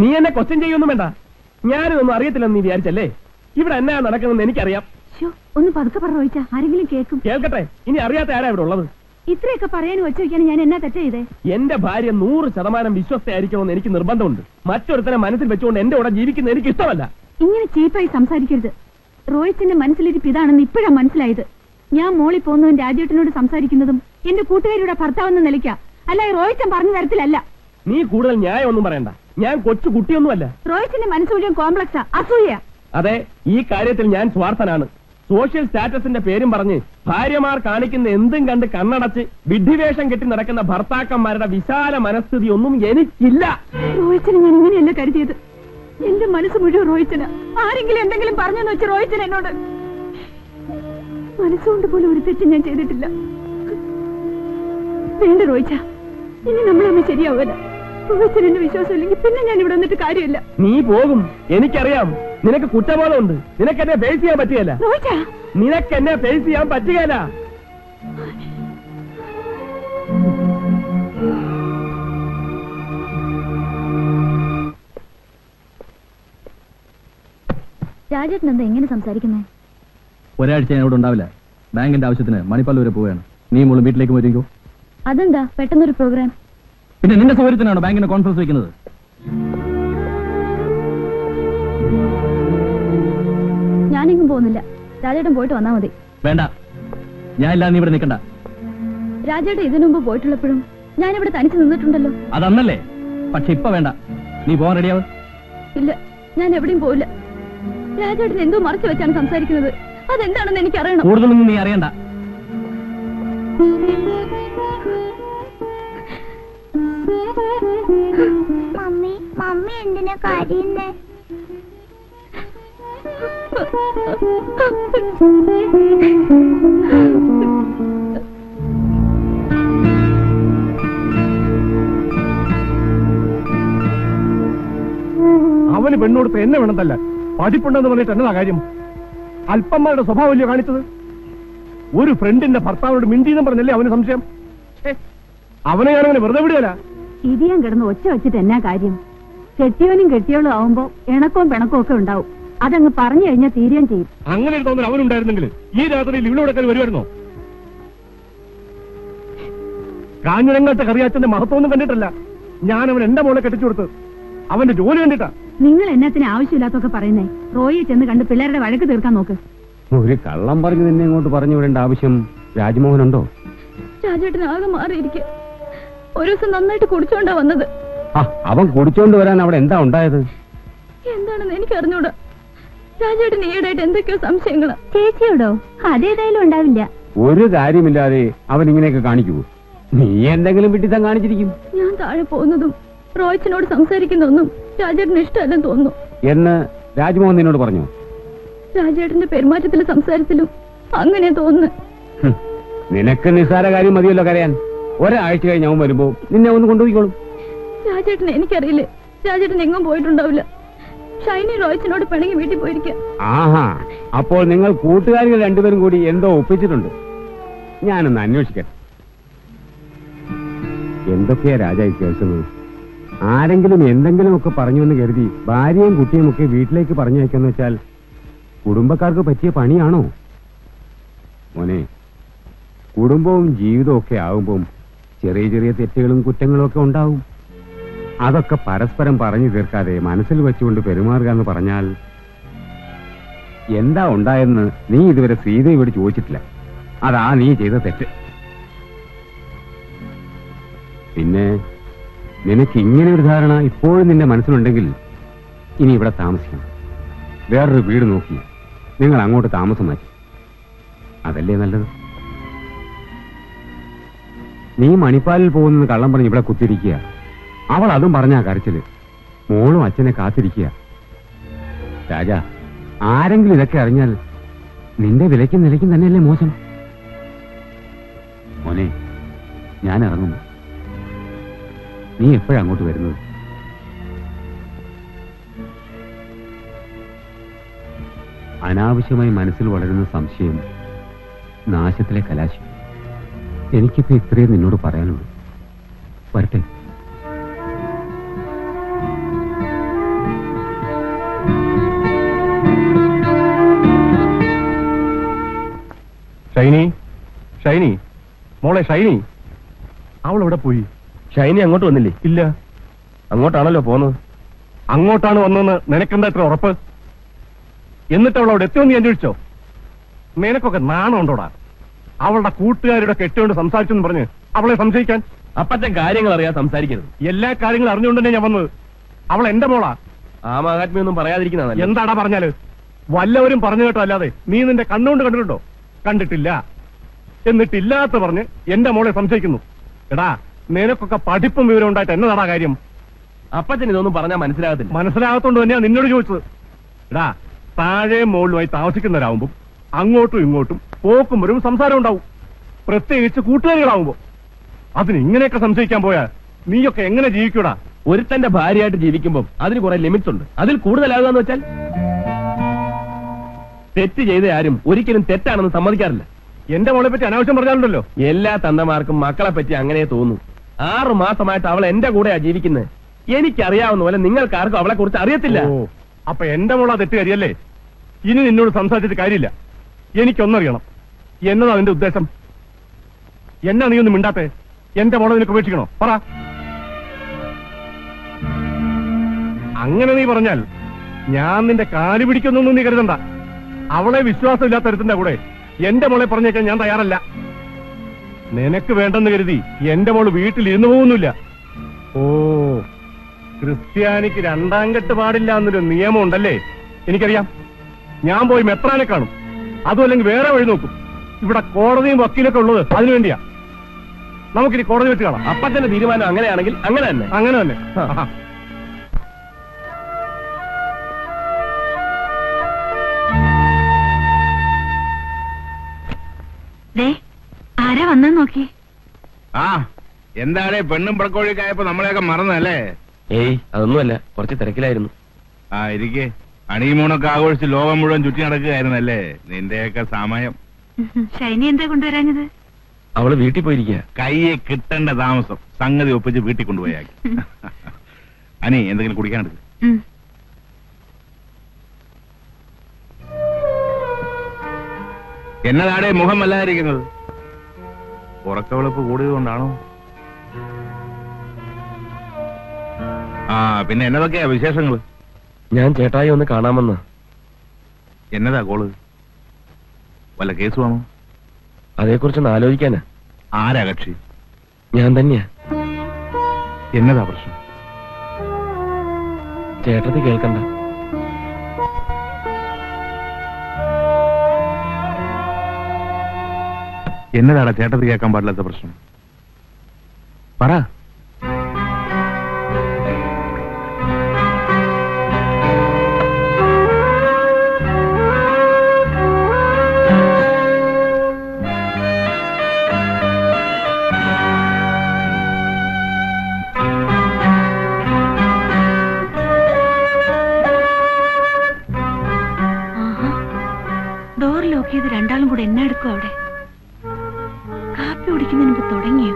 നീ എന്നെ ക്വസ്റ്റ്യൻ ചെയ്യൊന്നും വേണ്ട. ഞാനിതൊന്നും അറിയത്തില്ലെന്ന് നീ വിചാരിച്ചല്ലേ? ഇവിടെ എന്നാ നടക്കുന്നതെന്ന് എനിക്കറിയാം. ഒന്ന് പതുക്കെ പറഞ്ഞ ആരെങ്കിലും കേൾക്കും. കേൾക്കട്ടെ. ഇനി അറിയാത്ത ആരാ ഇവിടെ ഉള്ളത്? ഇത്രയൊക്കെ പറയാനും വെച്ച് വയ്ക്കാൻ ഞാൻ എന്നാ തെറ്റ് ചെയ്തേ? എന്റെ ഭാര്യ 100% വിശ്വസ്തയായിരിക്കണമെന്ന് എനിക്ക് നിർബന്ധമുണ്ട്. മറ്റൊരുത്തനെ മനസ്സിൽ വെച്ചുകൊണ്ട് എന്റെ കൂടെ ജീവിക്കുന്നത് എനിക്ക് ഇഷ്ടമല്ല. ഇങ്ങനെ ചീപ്പായി സംസാരിക്കരുത്. റോയിച്ചിന്റെ മനസ്സിലിരിപ്പ് ഇതാണെന്ന് ഇപ്പോഴാ മനസ്സിലായത്. ഞാൻ മോളിൽ പോകുന്നതും രാജേട്ടനോട് സംസാരിക്കുന്നതും എന്റെ കൂട്ടുകാരിയുടെ ഭർത്താവെന്ന് നിലയ്ക്കാ, അല്ല റോയിച്ചൻ പറഞ്ഞ തരത്തിലല്ല. നീ കൂടുതൽ ന്യായം ഒന്നും പറയണ്ട. ഞാൻ കൊച്ചു കുട്ടിയൊന്നുമല്ല. റോയിച്ചിന്റെ മനസ്സ് മുഴുവൻ കോംപ്ലക്സാ, അസൂയ. അതെ, ഈ കാര്യത്തിൽ ഞാൻ സ്വാർത്ഥനാണ്. സോഷ്യൽ സ്റ്റാറ്റസിന്റെ പേരും പറഞ്ഞ് ഭാര്യമാർ കാണിക്കുന്ന എന്തും കണ്ട് കണ്ണടച്ച് വിഡ്ഢിവേഷം കെട്ടി നടക്കുന്ന ഭർത്താക്കന്മാരുടെ വിശാല മനസ്ഥിതി ഒന്നും എനിക്കില്ല. റോയിച്ചന് ഞാൻ ഇങ്ങനെയല്ല കരുതിയത്. എന്റെ മനസ്സ് മുഴുവൻ റോയിച്ചന്. ആരെങ്കിലും എന്തെങ്കിലും പറഞ്ഞെന്ന് വെച്ച് റോയിച്ചൻ എന്നോട് മനസ്സുകൊണ്ട് പോലും ഒരു തെറ്റ് ഞാൻ ചെയ്തിട്ടില്ല. വേണ്ട റോയിച്ച, ഇനി നമ്മളൊന്നും ശരിയാവില്ല. റോയിച്ചൻ എന്നെ വിശ്വാസമില്ലെങ്കിൽ പിന്നെ ഞാൻ ഇവിടെ വന്നിട്ട് കാര്യമില്ല. നീ പോകും, എനിക്കറിയാം. നിനക്ക് കുറ്റബോധമുണ്ട്. നിനക്ക് എന്നെ ഫേസ് ചെയ്യാൻ പറ്റുകയില്ല. നിനക്ക് എന്നെ ഫേസ് ചെയ്യാൻ പറ്റുകയില്ല. രാജേട്ടൻ എന്താ എങ്ങനെ സംസാരിക്കുന്നേ? ഒരാഴ്ച ഞാൻ ഇവിടെ ഉണ്ടാവില്ല. ബാങ്കിന്റെ ആവശ്യത്തിന് മണിപ്പാൽ വരെ പോവുകയാണ്. നീ മോളും വീട്ടിലേക്ക് പോയിരിക്കോ. അതെന്താ പെട്ടെന്നൊരു പ്രോഗ്രാം? പിന്നെ നിന്റെ സൗകര്യത്തിനാണോ ബാങ്കിന്റെ കോൺഫറൻസ് വെക്കുന്നത്? ഞാനെങ്ങും പോകുന്നില്ല. രാജേട്ടൻ പോയിട്ട് വന്നാ മതി. വേണ്ട, ഞാൻ ഇല്ലാതെ നീ ഇവിടെ നിൽക്കണ്ട. രാജേട്ടൻ ഇതിനു മുമ്പ് പോയിട്ടുള്ളപ്പോഴും ഞാനിവിടെ തനിച്ച് നിന്നിട്ടുണ്ടല്ലോ. അതന്നല്ലേ? പക്ഷെ ഇപ്പൊ വേണ്ട. നീ പോകാൻ റെഡിയാവും? ഇല്ല, ഞാൻ എവിടെയും പോവില്ല. രാജേട്ടൻ എന്തോ മറച്ചു വെച്ചാണ് സംസാരിക്കുന്നത്. അതെന്താണെന്ന് എനിക്ക് അറിയണം. കൂടുതലൊന്നും നീ അറിയണ്ട. മമ്മി എന്തിനാ കരയുന്നേ? അവന് പെണ്ണോടുത്ത് എന്നെ വേണമെന്നല്ല, പഠിപ്പുണ്ടെന്ന് പറഞ്ഞിട്ട് എന്നതാ കാര്യം? അല്പന്മാരുടെ സ്വഭാവമല്ലേ കാണിച്ചത്? ഒരു ഫ്രണ്ടിന്റെ ഭർത്താവിനോട് മിണ്ടിയെന്നും പറഞ്ഞല്ലേ അവന് സംശയം? അവനെ ഞാനങ്ങനെ വെറുതെ വിടുകയല്ല. ഇരിയാൻ കിടന്ന് ഒച്ച വെച്ചിട്ട് എന്നാ കാര്യം? കെട്ടിയവനും കെട്ടിയവളും ആവുമ്പോ ഇണക്കവും പിണക്കവും ഒക്കെ ഉണ്ടാവും. അതങ്ങ് പറഞ്ഞു കഴിഞ്ഞാൽ തീരുകയും ചെയ്യും. അങ്ങനെ ഒരു തോന്നൽ അവനുണ്ടായിരുന്നെങ്കിൽ ഈ രാത്രിയിൽ ഇവിടെക്കാൻ വരുമായിരുന്നോ? കാഞ്ഞിരങ്ങാട്ട കറിയാച്ചന്റെ മഹത്വമൊന്നും കണ്ടിട്ടല്ല ഞാൻ അവൻ എന്റെ മോളെ കെട്ടിച്ചു കൊടുത്ത്. അവന്റെ ജോലി കണ്ടിട്ടാ. നിങ്ങൾ എന്നത്തിന് ആവശ്യമില്ലാത്തൊക്കെ പറയുന്നേ? റോയെ ചെന്ന് കണ്ട് പിള്ളേരുടെ വഴക്ക് തീർക്കാൻ നോക്ക്. ഒരു കള്ളം പറഞ്ഞു നിന്നെ ഇങ്ങോട്ട് പറഞ്ഞു വിടേണ്ട ആവശ്യം രാജ്മോഹനുണ്ടോ? രാജേട്ടൻ ആകെ മാറിയിരിക്കുക. ഒരു ദിവസം നന്നായിട്ട് കുടിച്ചോണ്ടാ വന്നത്. അവൻ കുടിച്ചോണ്ട് വരാൻ അവിടെ എന്താ ഉണ്ടായത്? എന്താണെന്ന് എനിക്ക് അറിഞ്ഞൂടാ. രാജേട്ടൻ ഈയിടെയായിട്ട് എന്തൊക്കെയോ സംശയങ്ങളാ. ചേച്ചിയോടോ? അതേതായാലും ഉണ്ടാവില്ല. ഒരു കാര്യമില്ലാതെ അവൻ ഇങ്ങനെയൊക്കെ കാണിക്കൂ. നീ എന്തെങ്കിലും വിട്ടിത്തം കാണിച്ചിരിക്കും. ഞാൻ താഴെ പോകുന്നതും റോയിച്ചനോട് സംസാരിക്കുന്നൊന്നും രാജേട്ടന് ഇഷ്ടമല്ലെന്ന് തോന്നുന്നു. എന്ന് രാജ്മോഹൻ നിന്നോട് പറഞ്ഞു? രാജേട്ടന്റെ പെരുമാറ്റത്തിലും സംസാരത്തിലും അങ്ങനെ തോന്നുന്നു. നിനക്ക് നിസ്സാര കാര്യം മതിയല്ലോ കരയാൻ. ഒരാഴ്ച കഴിഞ്ഞ് അവൻ വരുമ്പോ നിന്നെ ഒന്ന് കൊണ്ടുപോയിക്കോളും. രാജേട്ടൻ എനിക്കറിയില്ലേ. രാജേട്ടൻ എങ്ങും പോയിട്ടുണ്ടാവില്ല. ഷൈനി റോയിച്ചനോട് പിണങ്ങി വീട്ടിൽ പോയിരിക്കുക. ആഹാ, അപ്പോൾ നിങ്ങൾ കൂട്ടുകാരികൾ രണ്ടുപേരും കൂടി എന്തോ ഒപ്പിച്ചിട്ടുണ്ട്. ഞാനൊന്ന് അന്വേഷിക്കട്ടെ. എന്തൊക്കെയാ രാജായി കേൾക്കുന്നത്? ആരെങ്കിലും എന്തെങ്കിലുമൊക്കെ പറഞ്ഞുവെന്ന് കരുതി ഭാര്യയും കുട്ടിയും ഒക്കെ വീട്ടിലേക്ക് പറഞ്ഞയക്കാന്ന് വെച്ചാൽ കുടുംബക്കാർക്ക് പറ്റിയ പണിയാണോ മോനെ? കുടുംബവും ജീവിതവും ഒക്കെ ആവുമ്പം ചെറിയ ചെറിയ തെറ്റുകളും കുറ്റങ്ങളും ഒക്കെ ഉണ്ടാവും. അതൊക്കെ പരസ്പരം പറഞ്ഞു തീർക്കാതെ മനസ്സിൽ വെച്ചുകൊണ്ട് പെരുമാറുക എന്ന് പറഞ്ഞാൽ എന്താ ഉണ്ടായെന്ന് നീ ഇതുവരെ സീതയോട് ചോദിച്ചിട്ടില്ല. അതാ നീ ചെയ്ത തെറ്റ്. പിന്നെ നിനക്ക് ഇങ്ങനെ ഒരു ധാരണ ഇപ്പോഴും നിന്റെ മനസ്സിലുണ്ടെങ്കിൽ ഇനി ഇവിടെ താമസിക്കണം. വേറൊരു വീട് നോക്കി നിങ്ങൾ അങ്ങോട്ട് താമസം മാറ്റി. അതല്ലേ നല്ലത്? നീ മണിപ്പാലിൽ പോകുന്നത് കള്ളം പറഞ്ഞ് ഇവിടെ കുത്തിരിക്കുക. അവൾ അതും പറഞ്ഞാ കരച്ചില്. മോളും അച്ഛനെ കാത്തിരിക്കുക. രാജ, ആരെങ്കിലും ഇതൊക്കെ അറിഞ്ഞാൽ നിന്റെ വിലയ്ക്കും നിലയ്ക്കും തന്നെയല്ലേ മോശം. മോനെ, ഞാൻ ഇറങ്ങുന്നു. നീ എപ്പോഴാ അങ്ങോട്ട് വരുന്നത്? അനാവശ്യമായി മനസ്സിൽ വളരുന്ന സംശയം നാശത്തിലെ കലാശം. എനിക്കിപ്പോ ഇത്രയും നിന്നോട് പറയാനുള്ളൂ. വരട്ടെ. ഷൈനി, ഷൈനി, മോളെ ഷൈനി, അവൾ എവിടെ പോയി? ഷൈനി അങ്ങോട്ട് വന്നില്ലേ? ഇല്ല. അങ്ങോട്ടാണല്ലോ പോന്നത്. അങ്ങോട്ടാണ് വന്നെന്ന് നിനക്കെന്താ എത്ര ഉറപ്പ്? എന്നിട്ട് അവൾ അവിടെ എത്തിയോന്ന് ഞാൻ ചോദിച്ചോ? നിനക്കൊക്കെ നാണമുണ്ടോടാ? അവളുടെ കൂട്ടുകാരുടെ കെട്ടുകൊണ്ട് സംസാരിച്ചെന്ന് പറഞ്ഞ് അവളെ സംശയിക്കാൻ? അപ്പത്തെ കാര്യങ്ങൾ അറിയാൻ സംസാരിക്കരുത്. എല്ലാ കാര്യങ്ങളും അറിഞ്ഞുകൊണ്ട് തന്നെ ഞാൻ വന്നത്. അവൾ എന്റെ മോളാ. ആ മഹാത്മ്യൊന്നും പറയാതിരിക്കുന്നതാണ്. എന്താടാ പറഞ്ഞാല്? വല്ലവരും പറഞ്ഞു കേട്ടോ അല്ലാതെ നീ നിന്റെ കണ്ണുകൊണ്ട് കണ്ടിട്ടുണ്ടോ? കണ്ടിട്ടില്ല. എന്നിട്ടില്ലാത്ത പറഞ്ഞ് എന്റെ മോളെ സംശയിക്കുന്നു. എടാ, നിനക്കൊക്കെ പഠിപ്പും വിവരം ഉണ്ടായിട്ട് എന്നതാടാ കാര്യം? അപ്പച്ചൻ ഇതൊന്നും പറഞ്ഞാൽ മനസ്സിലാകത്തില്ല. മനസ്സിലാകത്തോണ്ട് തന്നെയാ നിന്നോട് ചോദിച്ചത്. എടാ, താഴെ മുകളിലുമായി താമസിക്കുന്നവരാവുമ്പോ അങ്ങോട്ടും ഇങ്ങോട്ടും പോക്കും വരും സംസാരം ഉണ്ടാവും, പ്രത്യേകിച്ച് കൂട്ടുകാരികളാവുമ്പോ. അതിന് ഇങ്ങനെയൊക്കെ സംശയിക്കാൻ പോയാ നീയൊക്കെ എങ്ങനെ ജീവിക്കൂടാ? ഒരുത്തന്റെ ഭാര്യയായിട്ട് ജീവിക്കുമ്പോൾ അതിന് കുറെ ലിമിറ്റ്സ് ഉണ്ട്. അതിൽ കൂടുതലാകുകയെന്ന് വെച്ചാൽ തെറ്റ് ചെയ്ത ആരും ഒരിക്കലും തെറ്റാണെന്ന് സമ്മതിക്കാറില്ല. എന്റെ മോളെ പറ്റി അനാവശ്യം പറഞ്ഞാലുണ്ടല്ലോ. എല്ലാ തന്തമാർക്കും മക്കളെ പറ്റി അങ്ങനെ തോന്നും. 6 മാസമായിട്ട് അവൾ എന്റെ കൂടെയാ ജീവിക്കുന്നത്. എനിക്കറിയാവുന്ന പോലെ നിങ്ങൾക്കാർക്കും അവളെ കുറിച്ച് അറിയത്തില്ല. ഓ, അപ്പൊ എന്റെ മോളാ തെറ്റുകാരിയല്ലേ? ഇനി നിന്നോട് സംസാരിച്ചിട്ട് കാര്യമില്ല. എനിക്കൊന്നറിയണം, എന്നതാ നിന്റെ ഉദ്ദേശം? എന്നാ നീ ഒന്നും മിണ്ടാത്തെ? എന്റെ മോളെ നിനക്ക് ഉപേക്ഷിക്കണോ? പറ. അങ്ങനെ നീ പറഞ്ഞാൽ ഞാൻ നിന്റെ കാല് പിടിക്കുന്നൊന്നും നീ കരുതണ്ട. അവളെ വിശ്വാസമില്ലാത്ത തരത്തിന്റെ കൂടെ എന്റെ മോളെ പറഞ്ഞേക്കാൻ ഞാൻ തയ്യാറല്ല. നിനക്ക് വേണ്ടെന്ന് കരുതി എന്റെ മോള് വീട്ടിൽ ഇരുന്നു പോകുന്നില്ല. ഓ, ക്രിസ്ത്യാനിക്ക് 2ാം കെട്ട് പാടില്ല എന്നൊരു നിയമം ഉണ്ടല്ലേ? എനിക്കറിയാം. ഞാൻ പോയി മെത്രാനെ കാണും, അതും അല്ലെങ്കിൽ വേറെ വഴി നോക്കും. ഇവിടെ കോടതിയും വക്കീലൊക്കെ ഉള്ളത് അതിനു വേണ്ടിയാ. നമുക്കിനി കോടതി വെച്ച് കാണാം. അപ്പച്ചന്റെ തീരുമാനം അങ്ങനെയാണെങ്കിൽ അങ്ങനെ തന്നെ. അങ്ങനെ തന്നെ. ആരാ വന്നെന്ന് നോക്കി. ആ, എന്താടേ പെണ്ണും പടക്കോഴിക്കായപ്പോ നമ്മളെയൊക്കെ മറന്നല്ലേ? ഏയ്, അതൊന്നുമല്ല, കുറച്ച് തിരക്കിലായിരുന്നു. ആ, ഇരിക്കെ. ഹണിമൂണൊക്കെ ആഘോഷിച്ച് ലോകം മുഴുവൻ ചുറ്റി നടക്കുകയായിരുന്നല്ലേ നിന്റെയൊക്കെ സമയം. ഷൈനി എന്താ കൊണ്ടുവരാഞ്ഞത്? അവള് വീട്ടിൽ പോയിരിക്കുക. കയ്യെ കിട്ടേണ്ട താമസം. സംഗതി ഒപ്പിച്ച് വീട്ടിൽ കൊണ്ടുപോയാക്കി. അനി, എന്തെങ്കിലും കുടിക്കാനെടുക്ക്. എന്നതാടേ മുഖം വല്ലാതിരിക്കുന്നത്? ഉറക്കവിളപ്പ് കൂടിയതുകൊണ്ടാണോ? ആ, പിന്നെ എന്നതൊക്കെയാ വിശേഷങ്ങള്? ഞാൻ ചേട്ടായി ഒന്ന് കാണാമെന്ന്. എന്നതാ കോള്? വല്ല കേസുവാണോ? അതേക്കുറിച്ചൊന്ന് ആലോചിക്കാനാ. ആരാ കക്ഷി? ഞാൻ തന്നെയാ. എന്നതാ പ്രശ്നം? ചേട്ടത്തി കേൾക്കണ്ട. എന്നതാടാ ചേട്ടത്തി കേൾക്കാൻ പാടില്ലാത്ത പ്രശ്നം? പറ. ഡോർ ലോക്ക് ചെയ്ത് 2ആളും കൂടെ എന്നെ എടുക്കും. അവിടെ കാപ്പി കുടിക്കുന്നതിന് മുമ്പ് തുടങ്ങിയോ?